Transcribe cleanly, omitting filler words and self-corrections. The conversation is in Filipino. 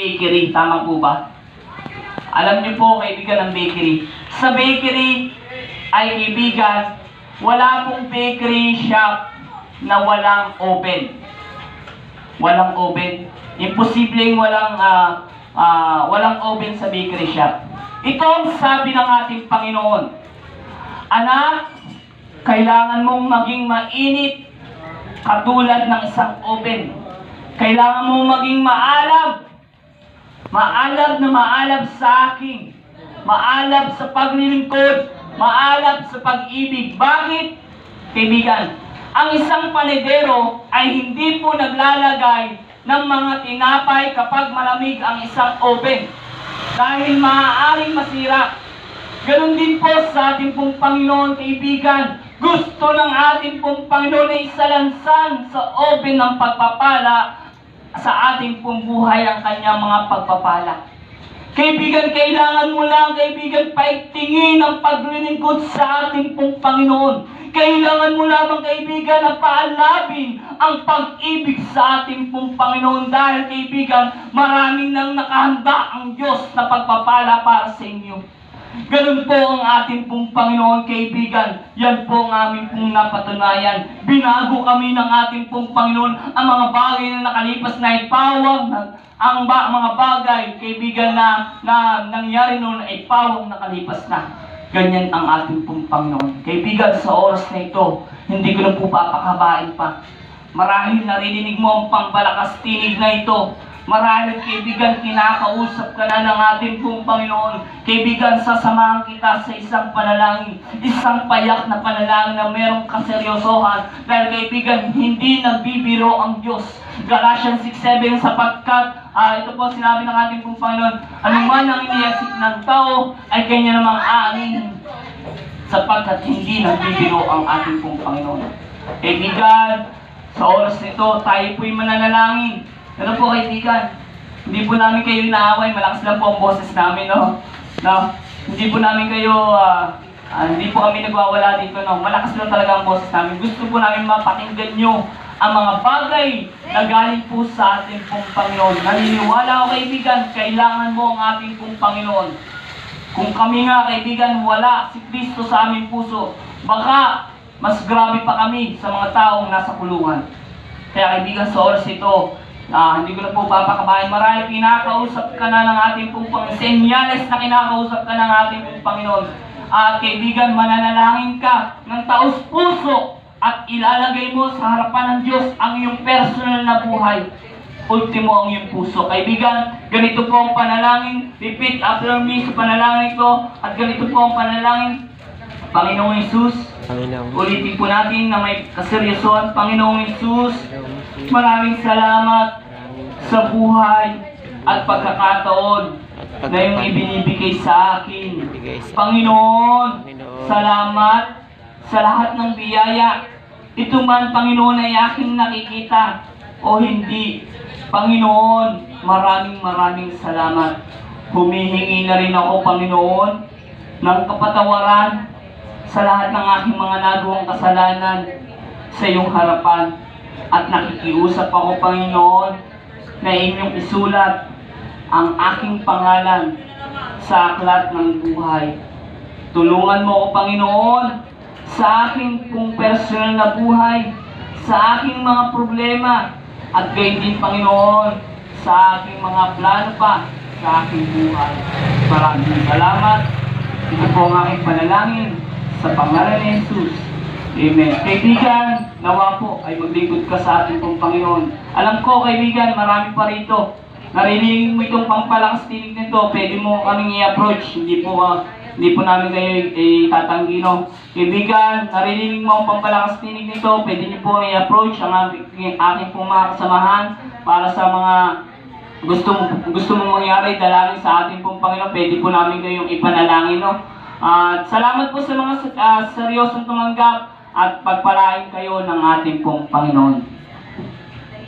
bakery. Tama po ba? Alam niyo po, kaibigan, ng bakery. Sa bakery ay kaibigan, wala pong bakery shop na walang oven. Walang oven. Imposibleng walang oven sa bakery shop. Ito ang sabi ng ating Panginoon. Anak, kailangan mong maging mainit katulad ng isang oven. Kailangan mong maging maalab. Maalab na maalab sa akin. Maalab sa paglilingkod. Maalab sa pag-ibig. Bakit? Kaibigan, ang isang panidero ay hindi po naglalagay ng mga tinapay kapag malamig ang isang oven. Dahil maaaring masira. Ganon din po sa ating pong Panginoon, kaibigan. Gusto ng ating pong Panginoon na isalansan sa oven ng pagpapala sa ating pong buhay ang kanyang mga pagpapala. Kaibigan, kailangan mo lang, kaibigan, paigtingin ang paglilingkod sa ating pong Panginoon. Kailangan mo lamang, kaibigan, na paalabin ang pag-ibig sa ating pong Panginoon. Dahil, kaibigan, maraming nang nakahanda ang Diyos na pagpapala para sa inyo. Ganun po ang ating pong Panginoon, kaibigan. Yan po ang aming pong napatunayan. Binago kami ng ating pong Panginoon. Ang mga bagay na nakalipas na ipawag. Ang mga bagay, kaibigan, na nangyari noon ay pawag nakalipas na. Ganyan ang ating pong Panginoon. Kaibigan, sa oras na ito, hindi ko na po papakabain pa. Marahil naririnig mo ang pambalakas tinig na ito. Marahil, kaibigan, kinakausap ka na ng ating pong Panginoon. Kaibigan, sasamahan kita sa isang panalangin. Isang payak na panalangin na merong kaseryosohan. Dahil, kaibigan, hindi nagbibiro ang Diyos. Galatians 6:7, sapagkat, ito po sinabi ng ating pong Panginoon, anuman ang iniisip ng tao, ay kanya namang aamin. Sapagkat hindi nagbibiro ang ating pong Panginoon. Kaibigan, sa oras nito, tayo po'y mananalangin. Ano po, kaibigan? Hindi po namin kayo inaaway, malakas lang po ang boses namin, no? Hindi po namin kayo, hindi po kami nagwawala dito, no? Malakas lang talaga ang boses namin. Gusto po namin mapakinggan nyo ang mga bagay na galing po sa ating pong Panginoon. Naniniwala ako, kaibigan, kailangan mo ang ating pong Panginoon. Kung kami nga, kaibigan, wala si Kristo sa aming puso, baka mas grabe pa kami sa mga taong nasa kulungan. Kaya, kaibigan, sa oras ito, hindi ko na po papakabahin. Marahil kinakausap ka na ng ating pong Panginoon. Senyales na kinakausap ka ng ating pong Panginoon. At kaibigan, mananalangin ka ng taos-puso at ilalagay mo sa harapan ng Diyos ang iyong personal na buhay. Ultimo ang iyong puso. Kaibigan, ganito po ang panalangin. Repeat after me sa panalangin ko. At ganito po ang panalangin. Panginoong Hesus, ulitin po natin na may kaseryosohan. Panginoong Hesus, maraming salamat sa buhay at pagkakataon na yung ibinibigay sa akin. Panginoon, salamat sa lahat ng biyaya. Ito man, Panginoon, ay aking nakikita o hindi. Panginoon, maraming salamat. Humihingi na rin ako, Panginoon, ng kapatawaran sa lahat ng aking mga nagawang kasalanan sa iyong harapan. At nakikiusap ako, Panginoon, na inyong isulat ang aking pangalan sa aklat ng buhay. Tulungan mo ako, Panginoon, sa aking pong personal na buhay, sa aking mga problema, at gayon din, Panginoon, sa aking mga plano pa sa aking buhay. Maraming salamat. Ito po ang aking panalangin sa pangalan ni Jesus. Amen. Kaibigan, nawa po ay maglingkod ka sa ating pong Panginoon. Alam ko, kaibigan, marami pa rito. Narinig mo itong pampalakas tinig nito, pwede mo kaming i-approach. Hindi po namin kayo itatanggi, no? Kaibigan, narinig mo ang pampalakas tinig nito, pwede niyo po i-approach ang aking pong mga kasamahan para sa mga gusto mong mangyari, dalangin sa ating pong Panginoon. Pwede po namin kayong ipanalangin, no? At salamat po sa mga seryosong tumanggap at pagpalain kayo ng ating pong Panginoon.